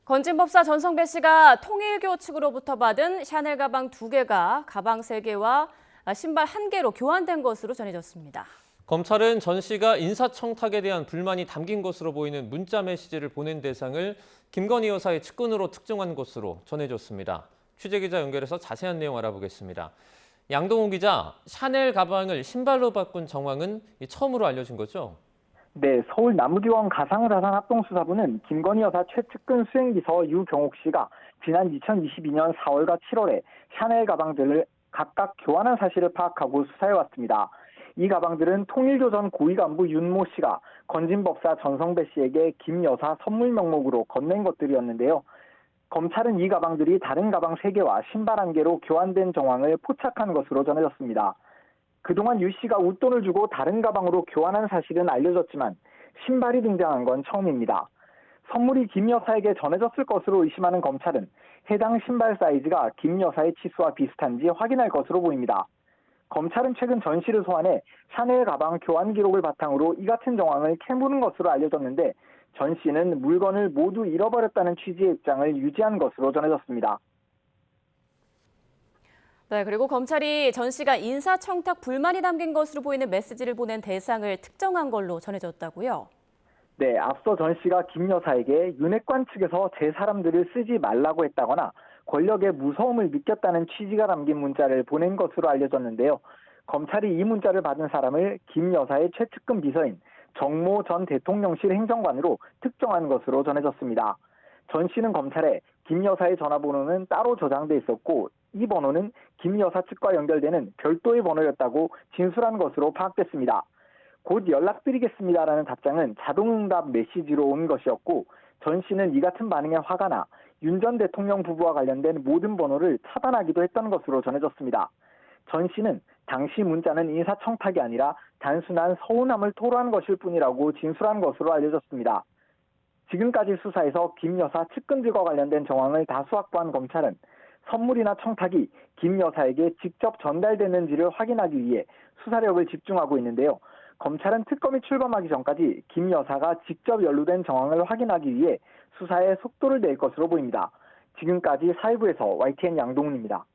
건진법사 전성배 씨가 통일교 측으로부터 받은 샤넬 가방 2개가 가방 3개와 신발 1개로 교환된 것으로 전해졌습니다. 검찰은 전 씨가 인사청탁에 대한 불만이 담긴 것으로 보이는 문자 메시지를 보낸 대상을 김건희 여사의 측근으로 특정한 것으로 전해졌습니다. 취재기자 연결해서 자세한 내용 알아보겠습니다. 양동훈 기자, 샤넬 가방을 신발로 바꾼 정황은 처음으로 알려진 거죠? 네, 서울 남부지원 가상자산합동수사부는 김건희 여사 최측근 수행비서 유경옥 씨가 지난 2022년 4월과 7월에 샤넬 가방들을 각각 교환한 사실을 파악하고 수사해왔습니다. 이 가방들은 통일교 전 고위 간부 윤모 씨가 건진법사 전성배 씨에게 김 여사 선물 명목으로 건넨 것들이었는데요. 검찰은 이 가방들이 다른 가방 3개와 신발 1개로 교환된 정황을 포착한 것으로 전해졌습니다. 그동안 유 씨가 웃돈을 주고 다른 가방으로 교환한 사실은 알려졌지만 신발이 등장한 건 처음입니다. 선물이 김 여사에게 전해졌을 것으로 의심하는 검찰은 해당 신발 사이즈가 김 여사의 치수와 비슷한지 확인할 것으로 보입니다. 검찰은 최근 전 씨를 소환해 샤넬 가방 교환 기록을 바탕으로 이 같은 정황을 캐무는 것으로 알려졌는데 전 씨는 물건을 모두 잃어버렸다는 취지의 입장을 유지한 것으로 전해졌습니다. 네, 그리고 검찰이 전 씨가 인사청탁 불만이 담긴 것으로 보이는 메시지를 보낸 대상을 특정한 걸로 전해졌다고요? 네, 앞서 전 씨가 김 여사에게 윤핵관 측에서 제 사람들을 쓰지 말라고 했다거나 권력의 무서움을 느꼈다는 취지가 담긴 문자를 보낸 것으로 알려졌는데요. 검찰이 이 문자를 받은 사람을 김 여사의 최측근 비서인 정모 전 대통령실 행정관으로 특정한 것으로 전해졌습니다. 전 씨는 검찰에 김 여사의 전화번호는 따로 저장돼 있었고 이 번호는 김 여사 측과 연결되는 별도의 번호였다고 진술한 것으로 파악됐습니다. 곧 연락드리겠습니다라는 답장은 자동응답 메시지로 온 것이었고 전 씨는 이 같은 반응에 화가 나 윤 전 대통령 부부와 관련된 모든 번호를 차단하기도 했던 것으로 전해졌습니다. 전 씨는 당시 문자는 인사청탁이 아니라 단순한 서운함을 토로한 것일 뿐이라고 진술한 것으로 알려졌습니다. 지금까지 수사에서 김 여사 측근들과 관련된 정황을 다수 확보한 검찰은 선물이나 청탁이 김 여사에게 직접 전달됐는지를 확인하기 위해 수사력을 집중하고 있는데요. 검찰은 특검이 출범하기 전까지 김 여사가 직접 연루된 정황을 확인하기 위해 수사에 속도를 낼 것으로 보입니다. 지금까지 사회부에서 YTN 양동훈입니다.